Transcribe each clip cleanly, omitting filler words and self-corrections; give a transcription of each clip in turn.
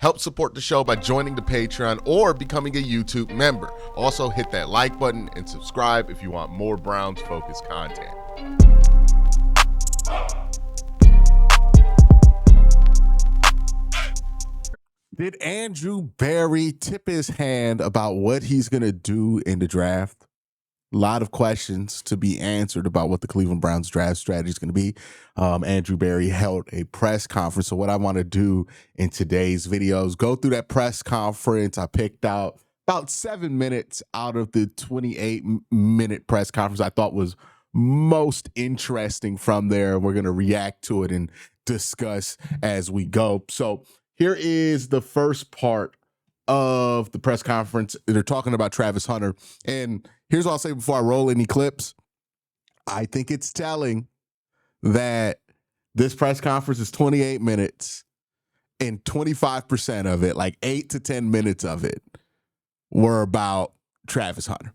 Help support the show by joining the Patreon or becoming a YouTube member. Also, hit that like button and subscribe if you want more Browns-focused content. Did Andrew Berry tip his hand about what he's going to do in the draft? A lot of questions to be answered about what the Cleveland Browns draft strategy is going to be. Andrew Berry held a press conference. So what I want to do in today's video is go through that press conference. I picked out about 7 minutes out of the 28-minute press conference I thought was most interesting from there. We're going to react to it and discuss as we go. So here is the first part of the press conference. They're talking about Travis Hunter. And here's what I'll say before I roll any clips. I think it's telling that this press conference is 28 minutes and 25% of it, like 8 to 10 minutes of it, were about Travis Hunter.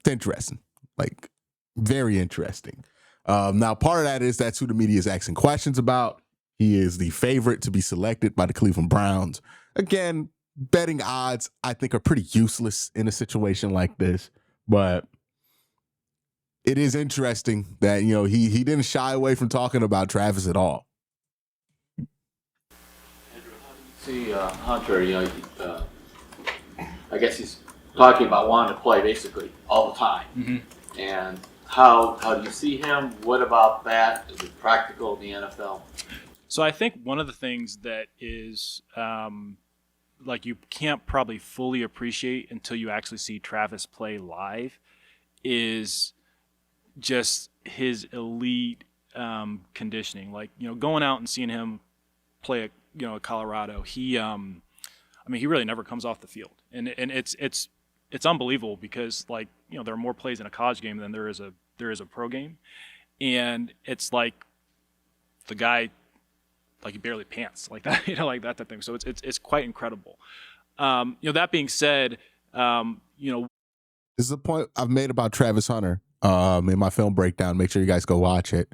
It's interesting, like very interesting. Now, part of that is that's who the media is asking questions about. He is the favorite to be selected by the Cleveland Browns. Again, betting odds, I think, are pretty useless in a situation like this. But it is interesting that, you know, he didn't shy away from talking about Travis at all. Andrew, how do you see Hunter? You know, I guess he's talking about wanting to play basically all the time. Mm-hmm. And how do you see him? What about that? Is it practical in the NFL? So I think one of the things that is like you can't probably fully appreciate until you actually see Travis play live is just his elite conditioning. Like, you know, going out and seeing him play at, you know, at Colorado, he really never comes off the field. And it's unbelievable because, like, you know, there are more plays in a college game than there is a pro game. And it's like the guy, like, he barely pants like that, you know, like that type of thing. So it's quite incredible. You know, that being said, you know, this is a point I've made about Travis Hunter in my film breakdown. Make sure you guys go watch it.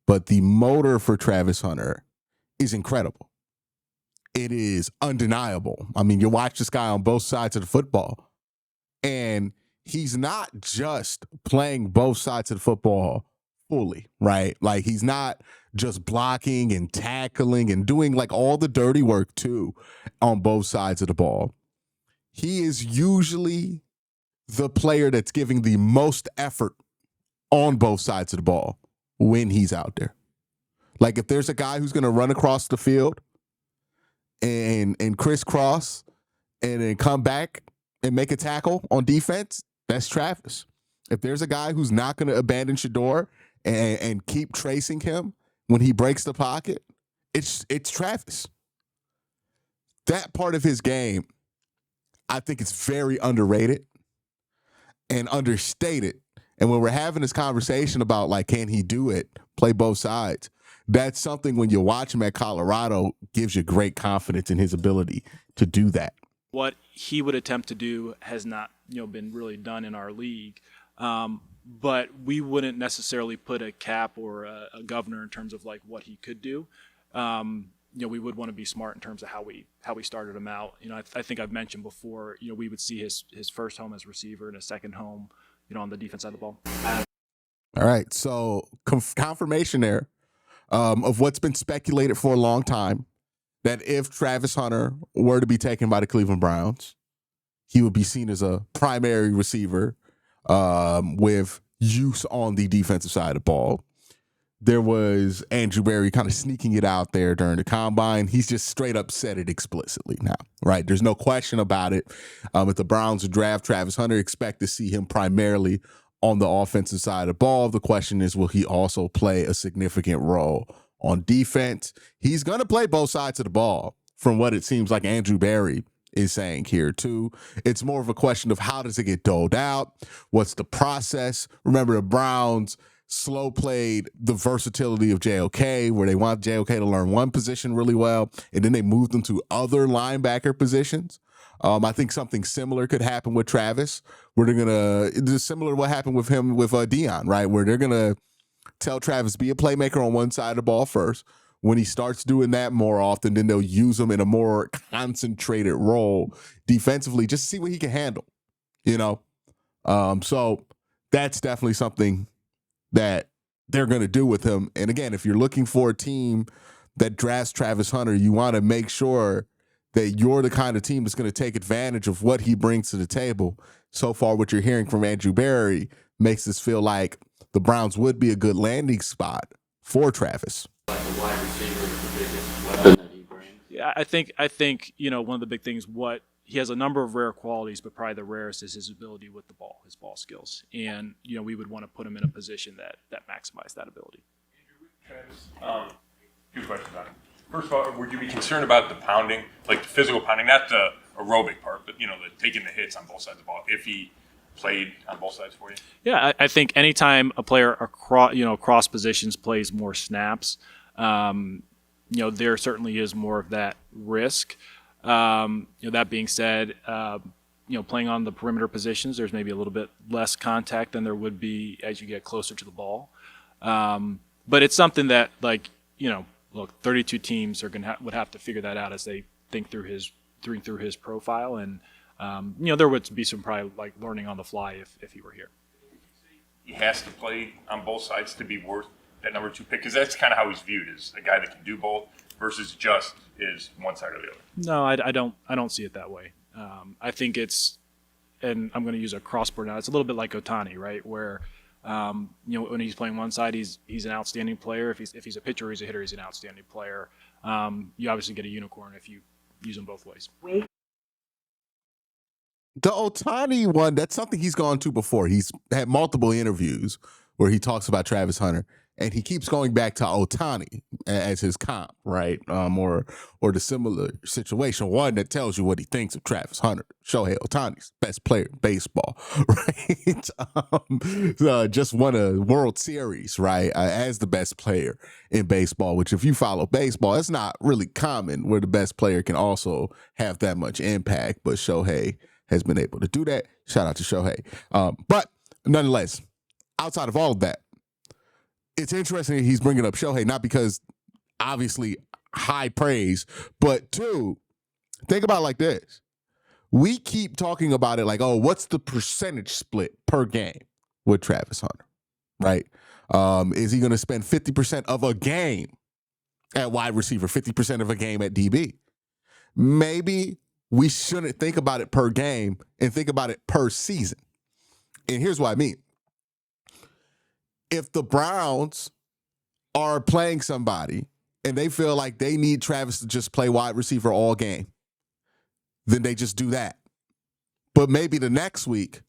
But the motor for Travis Hunter is incredible. It is undeniable. I mean, you watch this guy on both sides of the football, and he's not just playing both sides of the football fully, right? Like, he's not just blocking and tackling and doing like all the dirty work too on both sides of the ball. He is usually the player that's giving the most effort on both sides of the ball when he's out there. Like, if there's a guy who's going to run across the field and crisscross and then come back and make a tackle on defense, that's Travis. If there's a guy who's not going to abandon Shador and keep tracing him when he breaks the pocket, it's Travis. That part of his game, I think it's very underrated and understated. And when we're having this conversation about, like, can he do it, play both sides, that's something when you watch him at Colorado gives you great confidence in his ability to do that. What he would attempt to do has not, you know, been really done in our league. But we wouldn't necessarily put a cap or a governor in terms of like what he could do. You know, we would want to be smart in terms of how we started him out. You know, I think I've mentioned before, you know, we would see his first home as receiver and his second home, you know, on the defense side of the ball. All right, so confirmation there of what's been speculated for a long time, that if Travis Hunter were to be taken by the Cleveland Browns, he would be seen as a primary receiver with use on the defensive side of the ball. There was Andrew Berry kind of sneaking it out there during the combine. He's just straight up said it explicitly now, right? There's no question about it. If the Browns draft Travis Hunter, expect to see him primarily on the offensive side of the ball. The question is, will he also play a significant role on defense? He's going to play both sides of the ball, from what it seems like Andrew Berry is saying here too. It's more of a question of how does it get doled out? What's the process? Remember, the Browns slow played the versatility of JOK, where they want JOK to learn one position really well, and then they moved them to other linebacker positions. I think something similar could happen with Travis, where they're going to, it's similar to what happened with him with Dion, right? Where they're going to tell Travis, be a playmaker on one side of the ball first. when he starts doing that more often, then they'll use him in a more concentrated role defensively just to see what he can handle, you know? So that's definitely something that they're going to do with him. And again, if you're looking for a team that drafts Travis Hunter, you want to make sure that you're the kind of team that's going to take advantage of what he brings to the table. So far, what you're hearing from Andrew Berry makes us feel like the Browns would be a good landing spot for Travis. Like the wide receiver is the biggest weapon that he brings. Yeah, I think one of the big things, what he has a number of rare qualities, but probably the rarest is his ability with the ball, his ball skills, and we would want to put him in a position that maximize that ability. Travis, two questions on it. First of all, would you be concerned about the pounding, like the physical pounding, not the aerobic part, but the taking the hits on both sides of the ball, if he played on both sides for you? Yeah, I think anytime a player across positions plays more snaps, there certainly is more of that risk. That being said, playing on the perimeter positions, there's maybe a little bit less contact than there would be as you get closer to the ball. But it's something that, look, 32 teams would have to figure that out as they think through his profile, and there would be some probably learning on the fly if he were here. He has to play on both sides to be worth that number 2 pick, because that's kind of how he's viewed, as a guy that can do both versus just is one side or the other. No, I don't see it that way. I think it's, and I'm going to use a crossboard now. It's a little bit like Otani, right? Where when he's playing one side, he's an outstanding player. If he's a pitcher or he's a hitter, he's an outstanding player. You obviously get a unicorn if you use them both ways. The Otani one, that's something he's gone to before. He's had multiple interviews where he talks about Travis Hunter, and he keeps going back to Otani as his comp, right? Or the similar situation. One that tells you what he thinks of Travis Hunter. Shohei Ohtani's best player in baseball, right? Just won a World Series, right? As the best player in baseball, which if you follow baseball, it's not really common where the best player can also have that much impact, but Shohei has been able to do that. Shout out to Shohei. But nonetheless, outside of all of that, it's interesting that he's bringing up Shohei, not because obviously high praise, but two, think about it like this. We keep talking about it like, oh, what's the percentage split per game with Travis Hunter, right? Is he going to spend 50% of a game at wide receiver, 50% of a game at DB? Maybe we shouldn't think about it per game and think about it per season. And here's what I mean. If the Browns are playing somebody and they feel like they need Travis to just play wide receiver all game, then they just do that. But maybe the next week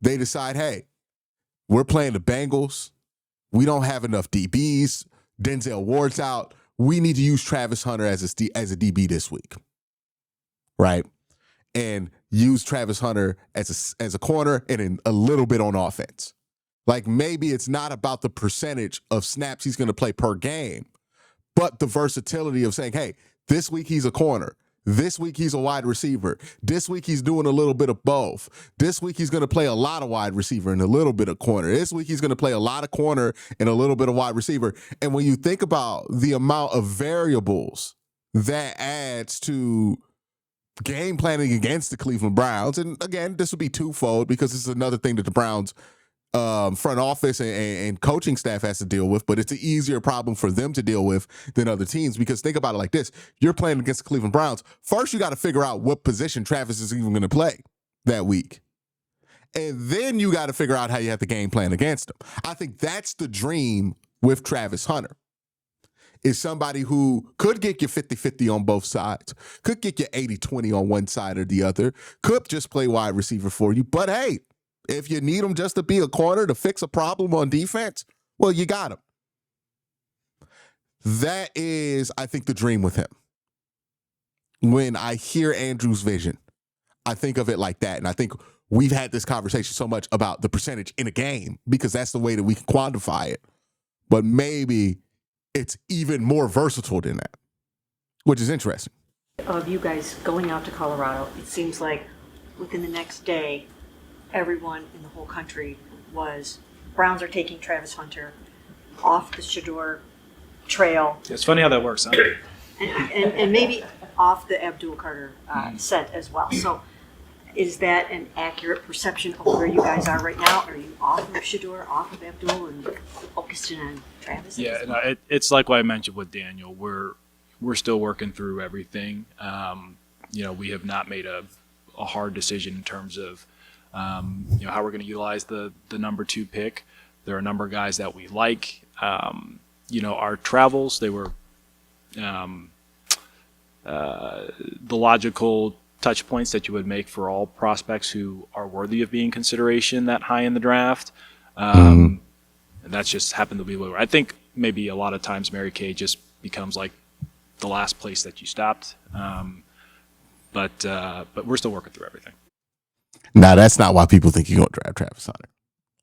they decide, hey, we're playing the Bengals. We don't have enough DBs. Denzel Ward's out. We need to use Travis Hunter as a DB this week, right? And use Travis Hunter as a corner and then a little bit on offense. Like maybe it's not about the percentage of snaps he's going to play per game, but the versatility of saying, hey, this week he's a corner. This week he's a wide receiver. This week he's doing a little bit of both. This week he's going to play a lot of wide receiver and a little bit of corner. This week he's going to play a lot of corner and a little bit of wide receiver. And when you think about the amount of variables that adds to game planning against the Cleveland Browns, and again, this would be twofold because this is another thing that the Browns front office and coaching staff has to deal with, but it's an easier problem for them to deal with than other teams, because think about it like this. You're playing against the Cleveland Browns. First, you got to figure out what position Travis is even going to play that week. And then you got to figure out how you have to game plan against him. I think that's the dream with Travis Hunter, is somebody who could get you 50-50 on both sides, could get you 80-20 on one side or the other, could just play wide receiver for you. But hey, if you need him just to be a corner to fix a problem on defense, well, you got him. That is, I think, the dream with him. When I hear Andrew's vision, I think of it like that. And I think we've had this conversation so much about the percentage in a game because that's the way that we can quantify it. But maybe it's even more versatile than that, which is interesting. Of you guys going out to Colorado, it seems like within the next day, everyone in the whole country was, Browns are taking Travis Hunter off the Shador trail, It's funny how that works, huh? and maybe off the Abdul Carter set as well. So, is that an accurate perception of where you guys are right now? Are you off of Shador, off of Abdul, and focusing on Travis? Yeah, no, it's like what I mentioned with Daniel. We're still working through everything. We have not made a hard decision in terms of how we're going to utilize the number 2 pick. There are a number of guys that we like. Our travels, they were the logical touch points that you would make for all prospects who are worthy of being consideration that high in the draft. And that's just happened to be where I think maybe a lot of times Mary Kay just becomes like the last place that you stopped. But we're still working through everything. Now, that's not why people think you're going to draft Travis Hunter.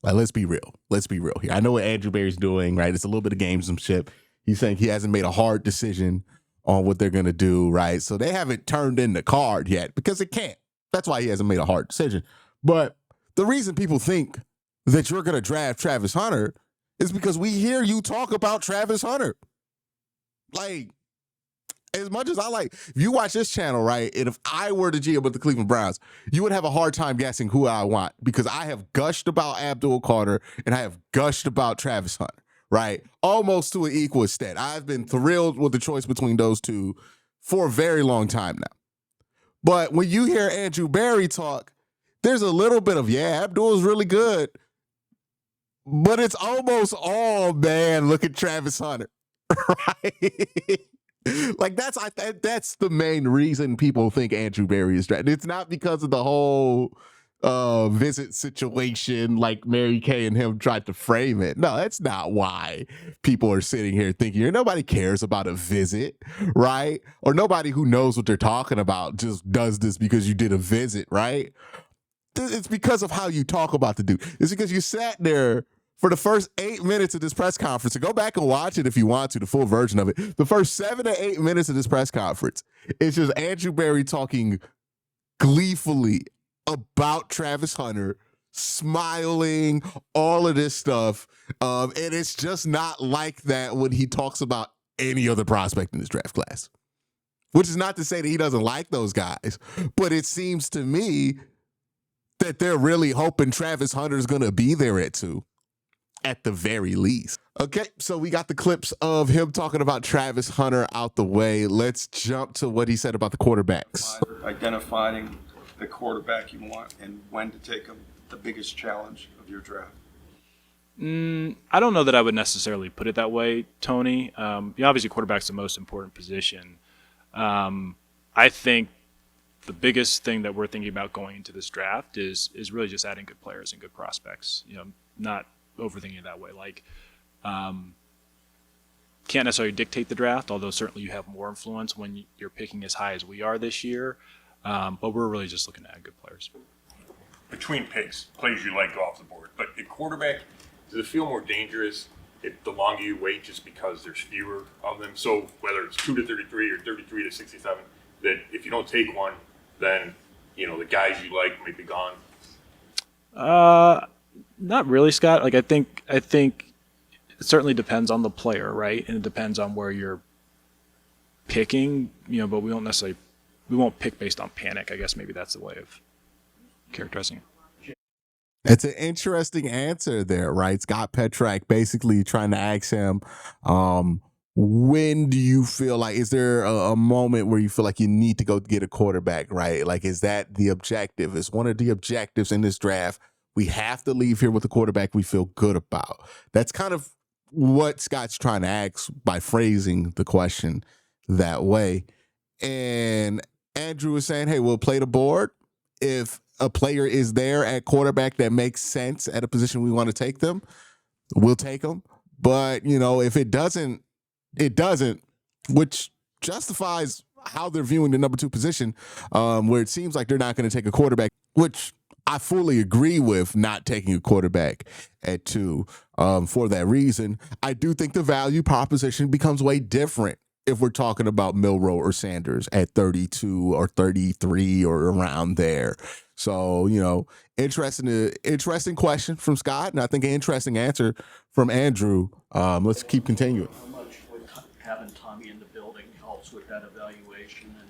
Like, let's be real. Let's be real here. I know what Andrew Berry's doing, right? It's a little bit of gamesmanship. He's saying he hasn't made a hard decision on what they're going to do, right? So they haven't turned in the card yet because it can't. That's why he hasn't made a hard decision. But the reason people think that you're going to draft Travis Hunter is because we hear you talk about Travis Hunter. Like, as much as I like, if you watch this channel, right, and if I were the GM with the Cleveland Browns, you would have a hard time guessing who I want because I have gushed about Abdul Carter and I have gushed about Travis Hunter, right? Almost to an equal extent. I've been thrilled with the choice between those two for a very long time now. But when you hear Andrew Berry talk, there's a little bit of, Abdul is really good, but it's almost all, man, look at Travis Hunter, right? Like that's the main reason people think Andrew Berry is drafted. It's not because of the whole visit situation like Mary Kay and him tried to frame it. No, that's not why people are sitting here thinking nobody cares about a visit, right? Or nobody who knows what they're talking about just does this because you did a visit, right? It's because of how you talk about the dude. It's because you sat there for the first 8 minutes of this press conference, and go back and watch it if you want to, the full version of it. The first 7 to 8 minutes of this press conference, it's just Andrew Berry talking gleefully about Travis Hunter, smiling, all of this stuff. And it's just not like that when he talks about any other prospect in this draft class. Which is not to say that he doesn't like those guys, but it seems to me that they're really hoping Travis Hunter is going to be there at 2. At the very least. Okay, so we got the clips of him talking about Travis Hunter out the way. Let's jump to what he said about the quarterbacks. Identifying the quarterback you want and when to take him, the biggest challenge of your draft. I don't know that I would necessarily put it that way, Tony. Obviously, quarterback's the most important position. I think the biggest thing that we're thinking about going into this draft is really just adding good players and good prospects. Not overthinking it that way. Like, can't necessarily dictate the draft, although certainly you have more influence when you're picking as high as we are this year. But we're really just looking to add good players. Between picks, players you like go off the board. But at quarterback, does it feel more dangerous the longer you wait just because there's fewer of them? So whether it's 2 to 33 or 33 to 67, that if you don't take one, then the guys you like might be gone? Not really, Scott. Like I think it certainly depends on the player, right? And it depends on where you're picking, but we won't pick based on panic. I guess maybe that's the way of characterizing it. It's an interesting answer there, right? Scott Petrak basically trying to ask him, when do you feel like, is there a moment where you feel like you need to go get a quarterback, right? Like, is that the objective? Is one of the objectives in this draft, we have to leave here with a quarterback we feel good about? That's kind of what Scott's trying to ask by phrasing the question that way. And Andrew is saying, hey, we'll play the board. If a player is there at quarterback that makes sense at a position we want to take them, we'll take them. But, if it doesn't, which justifies how they're viewing the number 2 position, where it seems like they're not going to take a quarterback, which I fully agree with not taking a quarterback at 2 for that reason. I do think the value proposition becomes way different if we're talking about Milroe or Sanders at 32 or 33 or around there. So, interesting question from Scott, and I think an interesting answer from Andrew. Let's keep continuing. having Tommy in the building helps with that evaluation and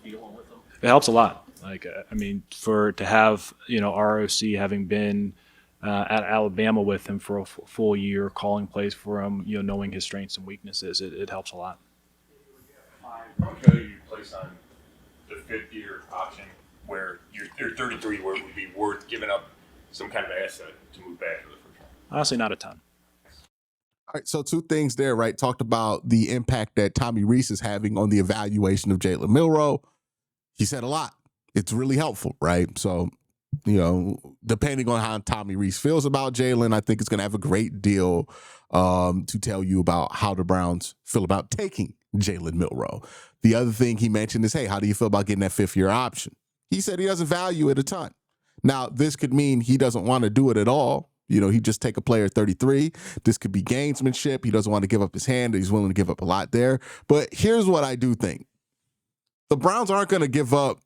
dealing with them? It helps a lot. Like, I mean, to have, ROC having been at Alabama with him for a full year, calling plays for him, knowing his strengths and weaknesses, it helps a lot. How much value you place on the 5th-year option where you're 33, where it would be worth giving up some kind of asset to move back to the first round? Honestly, not a ton. All right, so 2 things there, right? Talked about the impact that Tommy Rees is having on the evaluation of Jalen Milroe. He said a lot. It's really helpful, right? So, depending on how Tommy Rees feels about Jalen, I think it's going to have a great deal to tell you about how the Browns feel about taking Jalen Milroe. The other thing he mentioned is, hey, how do you feel about getting that 5th-year option? He said he doesn't value it a ton. Now, this could mean he doesn't want to do it at all. He'd just take a player at 33. This could be gamesmanship. He doesn't want to give up his hand. He's willing to give up a lot there. But here's what I do think. The Browns aren't going to give up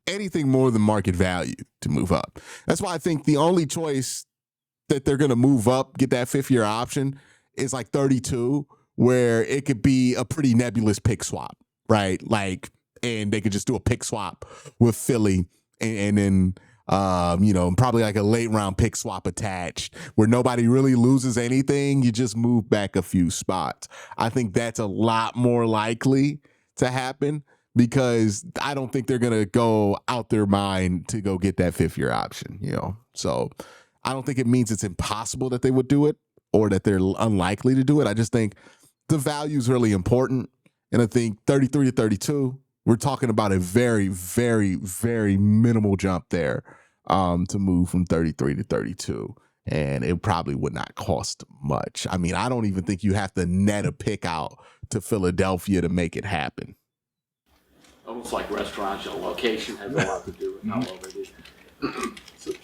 anything more than market value to move up. That's why I think the only choice that they're going to move up, get that 5th-year option, is like 32, where it could be a pretty nebulous pick swap, right? And they could just do a pick swap with Philly and then probably like a late round pick swap attached where nobody really loses anything. You just move back a few spots. I think that's a lot more likely to happen because I don't think they're going to go out their mind to go get that 5th-year option, So I don't think it means it's impossible that they would do it or that they're unlikely to do it. I just think the value is really important. And I think 33 to 32, we're talking about a very, very, very minimal jump there to move from 33 to 32. And it probably would not cost much. I mean, I don't even think you have to net a pick out to Philadelphia to make it happen. Almost like restaurants, location has a lot to do with how well they do.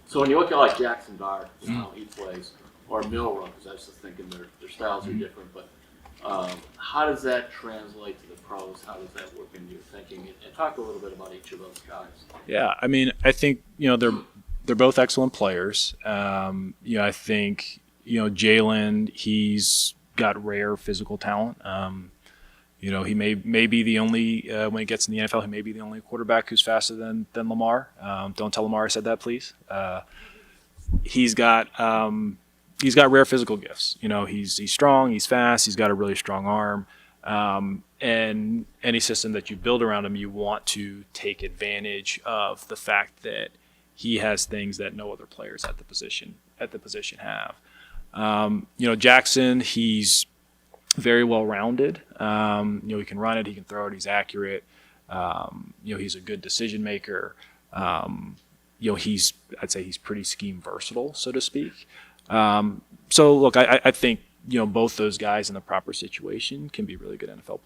So when you look at like Jackson Dart, how he plays, or Milroe, because I was just thinking their styles are different, but how does that translate to the pros? How does that work in your thinking? And talk a little bit about each of those guys. Yeah, I mean, I think they're both excellent players. I think Jalen, he's got rare physical talent. He may be the only when he gets in the NFL, he may be the only quarterback who's faster than Lamar. Don't tell Lamar I said that, please. He's got rare physical gifts. He's strong, he's fast, he's got a really strong arm. And any system that you build around him, you want to take advantage of the fact that he has things that no other players at the position have. Jackson, he's very well rounded. He can run it, he can throw it, he's accurate. He's a good decision maker. I'd say he's pretty scheme versatile, so to speak. So look, I think both those guys in the proper situation can be really good NFL players.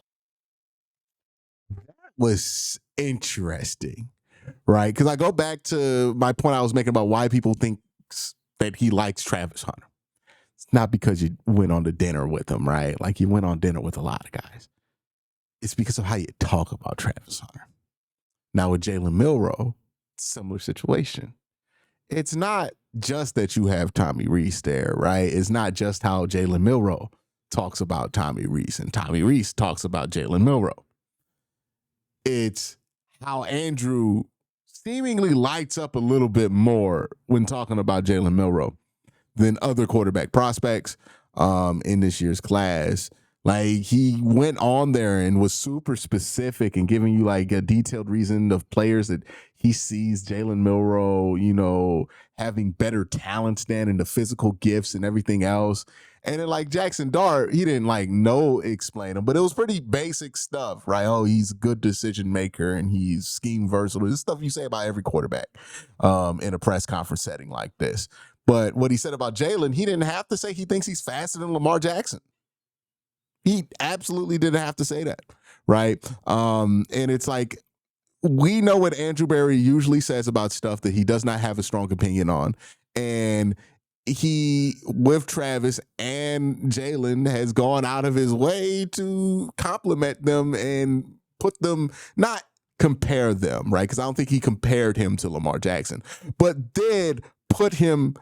That was interesting, right? Because I go back to my point I was making about why people think that he likes Travis Hunter. It's not because you went on to dinner with him, right? Like you went on dinner with a lot of guys. It's because of how you talk about Travis Hunter. Now with Jalen Milroe, similar situation. It's not just that you have Tommy Rees there, right? It's not just how Jalen Milroe talks about Tommy Rees and Tommy Rees talks about Jalen Milroe. It's how Andrew seemingly lights up a little bit more when talking about Jalen Milroe than other quarterback prospects in this year's class. Like he went on there and was super specific and giving you like a detailed reason of players that he sees Jalen Milroe, having better talents than and the physical gifts and everything else. And then like Jackson Dart, he didn't explain him, but it was pretty basic stuff, right? Oh, he's a good decision maker and he's scheme versatile. This stuff you say about every quarterback in a press conference setting like this. But what he said about Jalen, he didn't have to say he thinks he's faster than Lamar Jackson. He absolutely didn't have to say that, right? And it's like, we know what Andrew Berry usually says about stuff that he does not have a strong opinion on. And he, with Travis and Jalen, has gone out of his way to compliment them and put them, not compare them, right? Because I don't think he compared him to Lamar Jackson, but did put him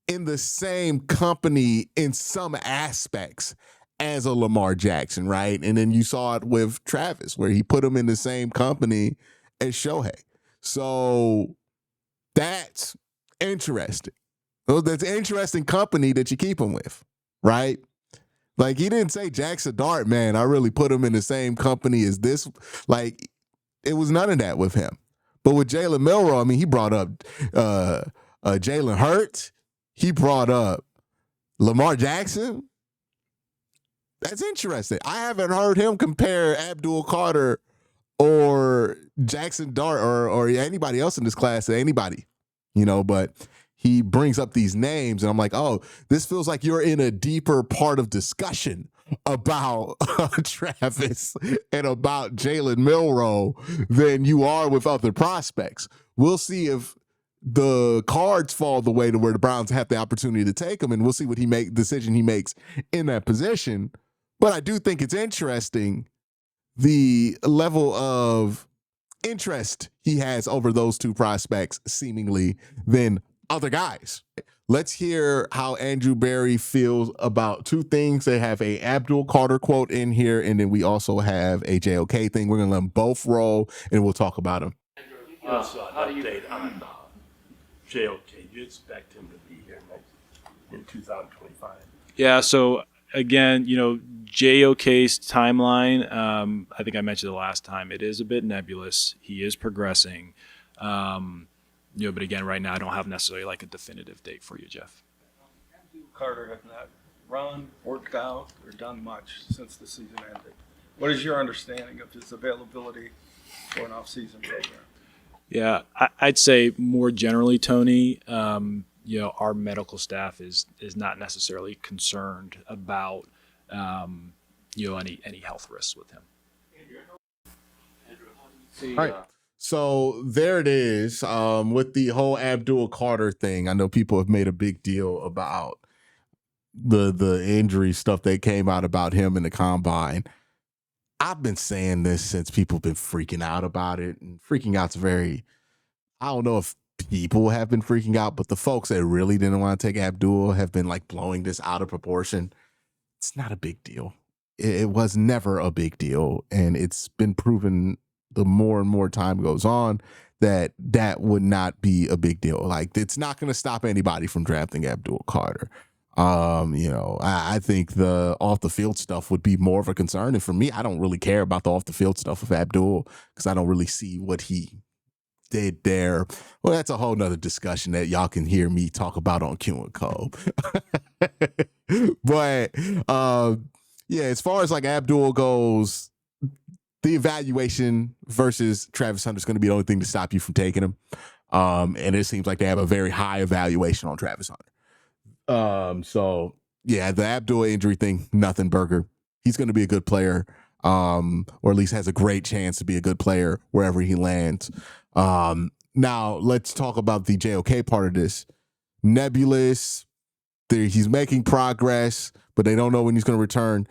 in the same company in some aspects as a Lamar Jackson, right? And then you saw it with Travis, where he put him in the same company as Shohei. So that's interesting. That's interesting company that you keep him with, right? Like, he didn't say Jackson Dart, man, I really put him in the same company as this. Like, it was none of that with him. But with Jalen Milroe, I mean, he brought up Jalen Hurts. He brought up Lamar Jackson. That's interesting. I haven't heard him compare Abdul Carter or Jackson Dart or anybody else in this class to anybody, but he brings up these names and I'm like, oh, this feels like you're in a deeper part of discussion about Travis and about Jalen Milroe than you are with other prospects. We'll see if the cards fall the way to where the Browns have the opportunity to take him, and we'll see what decision he makes in that position. But I do think it's interesting the level of interest he has over those two prospects, seemingly, than other guys. Let's hear how Andrew Berry feels about two things. They have a Abdul Carter quote in here, and then we also have a JOK thing. We're going to let them both roll, and we'll talk about them. Give us an update on JOK. Do you expect him to be here in 2025? Yeah, so again, JOK's timeline, I think I mentioned the last time, it is a bit nebulous. He is progressing. But again, right now I don't have necessarily like a definitive date for you, Jeff. Carter has not run, worked out, or done much since the season ended. What is your understanding of his availability for an off-season program? Yeah, I'd say more generally, Tony, our medical staff is not necessarily concerned about any health risks with him. See, All right. So there it is. With the whole Abdul Carter thing, I know people have made a big deal about the injury stuff that came out about him in the combine. I've been saying this since people have been freaking out about it, and freaking out's I don't know if people have been freaking out, but the folks that really didn't want to take Abdul have been like blowing this out of proportion. It's not a big deal. It was never a big deal, and it's been proven the more and more time goes on that would not be a big deal. Like, it's not going to stop anybody from drafting Abdul Carter. I think the off the field stuff would be more of a concern. And for me, I don't really care about the off the field stuff of Abdul because I don't really see what he did there. Well, that's a whole nother discussion that y'all can hear me talk about on Q and Co. But as far as like Abdul goes, the evaluation versus Travis Hunter is going to be the only thing to stop you from taking him. And it seems like they have a very high evaluation on Travis Hunter. The Abdul injury thing, nothing burger. He's going to be a good player, or at least has a great chance to be a good player wherever he lands. Now let's talk about the JOK part of this. Nebulous. He's making progress, but they don't know when he's going to return.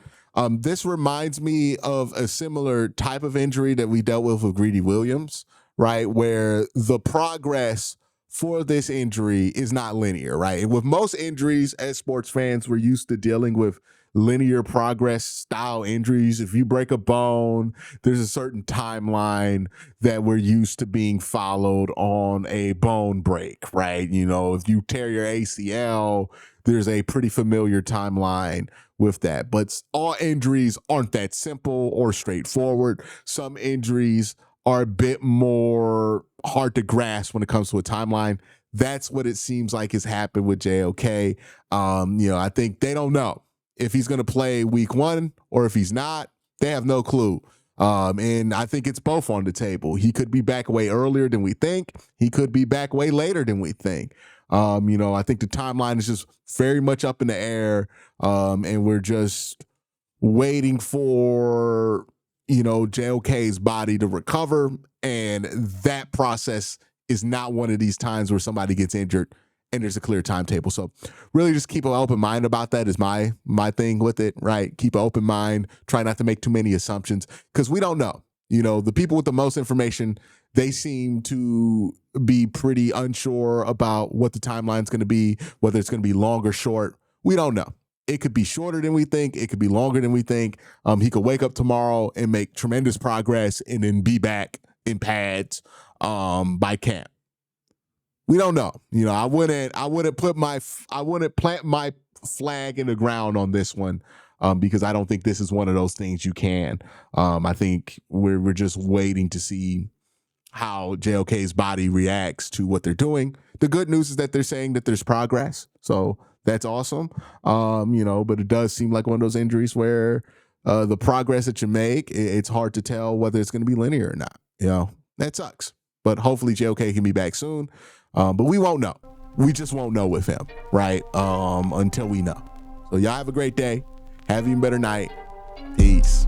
This reminds me of a similar type of injury that we dealt with Greedy Williams, right? Where the progress for this injury is not linear, right? And with most injuries, as sports fans, we're used to dealing with linear progress style injuries. If you break a bone, there's a certain timeline that we're used to being followed on a bone break, right? If you tear your ACL, there's a pretty familiar timeline with that. But all injuries aren't that simple or straightforward. Some injuries are a bit more hard to grasp when it comes to a timeline. That's what it seems like has happened with JOK. I think they don't know if he's going to play week 1 or if he's not. They have no clue. And I think it's both on the table. He could be back way earlier than we think. He could be back way later than we think. I think the timeline is just very much up in the air. And we're just waiting for, JOK's body to recover. And that process is not one of these times where somebody gets injured and there's a clear timetable. So really just keep an open mind about that is my thing with it, right? Keep an open mind. Try not to make too many assumptions because we don't know. The people with the most information, they seem to be pretty unsure about what the timeline's going to be, whether it's going to be long or short. We don't know. It could be shorter than we think. It could be longer than we think. He could wake up tomorrow and make tremendous progress and then be back in pads by camp. We don't know. You know, I wouldn't plant my flag in the ground on this one because I don't think this is one of those things you can. I think we're just waiting to see how JOK's body reacts to what they're doing. The good news is that they're saying that there's progress. So that's awesome. You know, but it does seem like one of those injuries where the progress that you make, it's hard to tell whether it's going to be linear or not. You know, that sucks. But hopefully JOK can be back soon. But we won't know. We just won't know with him, right? Until we know. So y'all have a great day. Have an even better night. Peace.